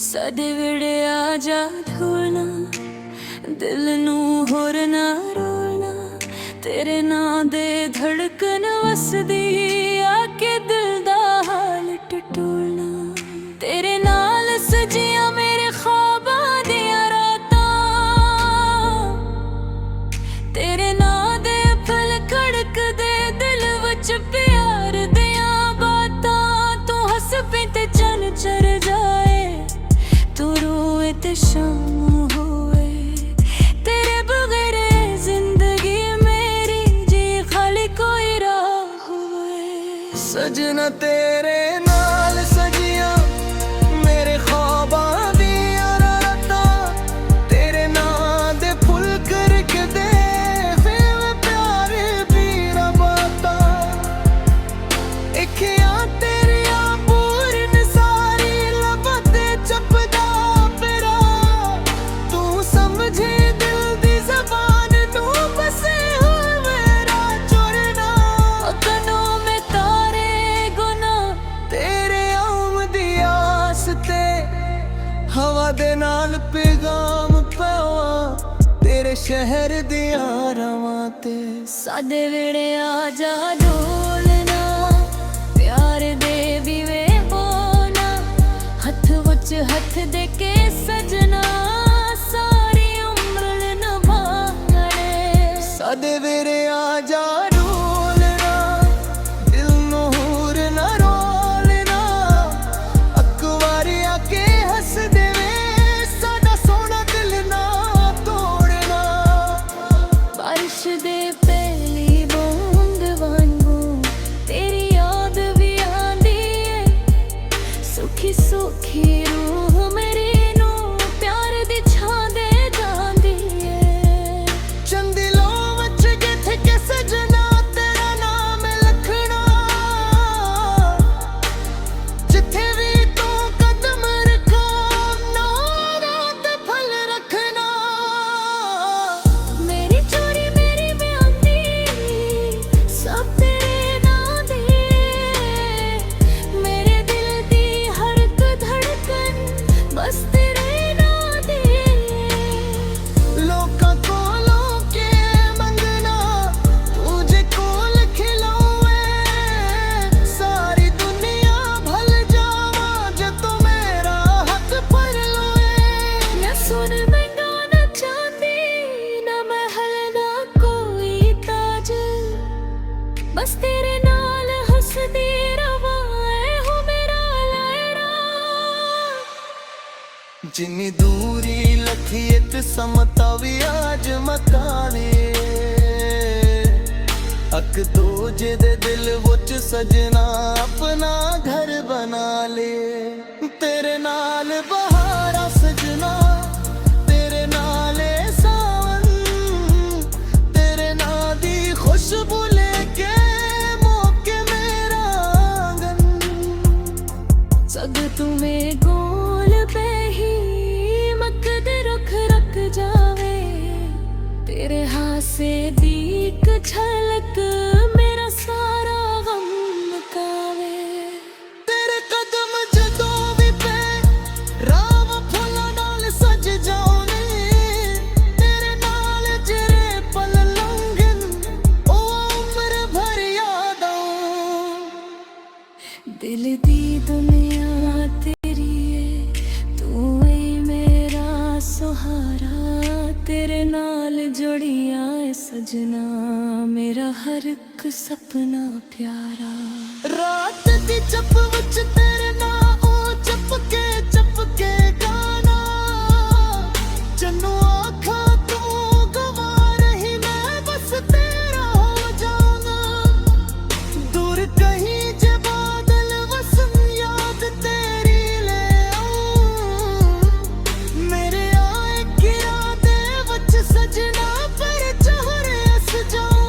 साडे वेड़े आ जा ढोलना, दिल नू होर ना रोलना। तेरे नां दे धड़कन वसदी, आके दिल दा हाल टटोलना। तेरे नाल सजिया मेरे ख्वाबां दियां रातां, तेरे नां दे फल खड़कदे दिल विच प्यार दियां बातां। तू हस पे ते चन चर जाए, तू रोए ते शाम होए। तेरे बगैर जिंदगी मेरी जी खाली कोई राह होए। सजना तेरे नाल सजिया मेरे ख्वाबां दियां रातां, तेरे नां दे फुल करके दे फिर प्यार पीरा बातां। इखियां तेरियां पूरन सारी लबां ते चपदा फिरा, तू समझे दिल दी ज़बान नू बसे होए मेरा चुरना। कनों में तारे गुना, तेरे आमदी आस ते हवा दे नाल पैगाम पावा, तेरे शहर दियां रवां ते। साडे वेड़े आ जा ढोलना, प्यार दे बीवे बोना। हथ विच हथ दे के सजना, सारी उम्र निभाने। साडे वेरे आ जा ढोलना, दिल नू होर ना रोलना। अकवारी आके हस देवे, साडा सोना दिल ना तोड़ना। बारिश दे पहली बूंद वांगू तेरी याद भी आंदी है। सुखी सुखी रूह मेरी नू प्यार दी छां दे जांदी है। चंदिलो वच गिथ के सजना, तेरा नाम लखना। जिथे भी तू कदम रखा, नारा ते फल रखना। मेरी चोरी मेरी बयानी, सब तेरे नां दे। मेरे दिल दी हर एक धड़कन बस तेरे नां दे। लोकां कोलों के मंगना, तुझे कोल खिलावे। सारी दुनिया भल जावा, जे तू मेरा हाथ पर लोए। मैं सुन महंगा ना चांदी, ना महल ना कोई ताज। बस तेरे नाल हसदी रवां, ऐ हो मेरा लैरा। जिन्नी दूरी लथी ते समता भी आज मकावे। अक दूजे दे दिल विच सजना, अपना घर बना ले। तेरे नाल बहारा सजना, तेरे नाले सावन। तेरे नां दी खुशबू लेके मौके मेरा आंगन। सग तुम्हें गोल पे ही मकद रुख रख जावे। तेरे हासे दी एक झलक मेरा सारा गम मुकावे। तेरे कदम जदों भी पे राव फुल्लां नाल सज जाने। तेरे नाल जेरे पल लंघन, ओ उम्र भर यादां। दिल दी दुनिया तेरी है, तू है मेरा सहारा। तेरे नाल जुड़िया है सजना, मेरा हर एक सपना प्यारा। रात दी चप विच तेरे नां ओ चपके गाना। जन्नू आखा तू गवा रही, मैं बस तेरा हो जाऊंगा। दूर कहीं जे बादल वसन, याद तेरी ले आऊं। मेरे आए गिरा दे वच सजना, पर चोहरे हस जाऊं।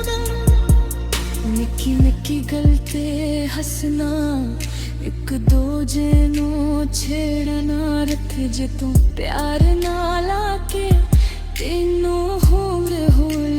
निक्की निक्की गल ते हसना, एक दूजे नू छेड़ना। रख जे तू प्यार ना लाके, तेनू होर होल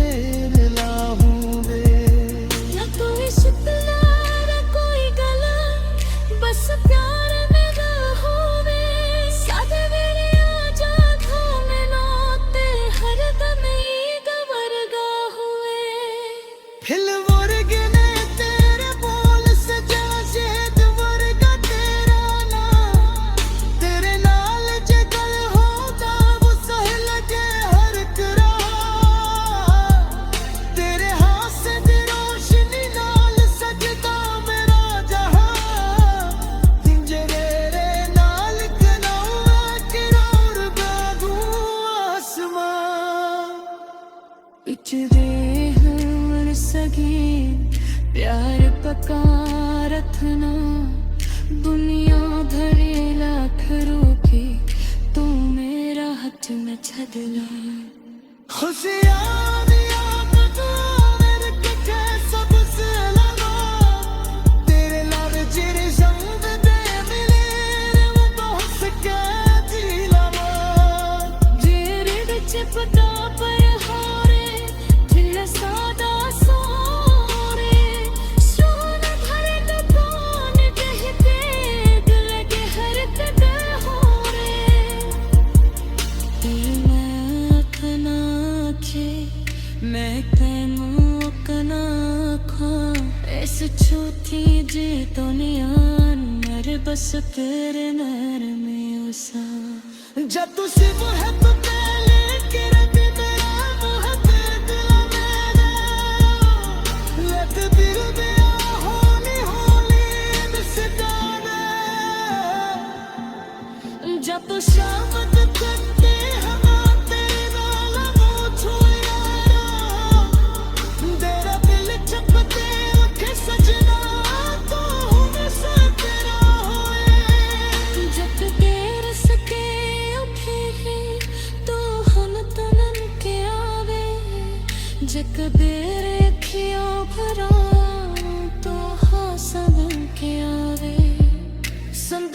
मेरे लाहूं वे ना कोई शुक्ला ना कोई गला बस प्यार मेरा होवे सादे मेरे आजा थामे नोते हर दम ईद वर्गा हुए फिल वर्गे ने तेरे बोल सजा शहद वर्गा तेरा नाम तेरे नाल जे गल होता वो सह लगे हर करा तेरे हासे दी रोशनी नाल सजदा मेरा जहां पिंजरे नाल कनावा किरोर बागू आसमां पिछदे हमर सगी प्यार पका रखना दुनिया धरे लाख रोके तू मेरा हाथ में छदला खुशियां दिया कदू मेरे कटे सब से लगा तेरे लाल चिरे संग दे मिले वो बहुत सके जी लवा जेरे विच पता पर हारे दिल सादा सोरे सोन भरे लबान कहते दिल के हर कदे होरे मैं कना खे मैं तैनू कना खा इस छोटी जी दुनिया नर बस तेरे नर में उसा जब तू सिर्फ है तो पहले के रब मेरा मोहब्बत दिला मेरा लत दिल दिया होली होली मिसदाना जब तू शामत करते हवा तेरे नाल मुँह छुएगा तेरा दिल चपते उठे सजना तो हमेशा तेरा होए जब देर सके उठे तो हम तनन के आवे जग बेरे खियो भरा तो हासा बन के आवे संद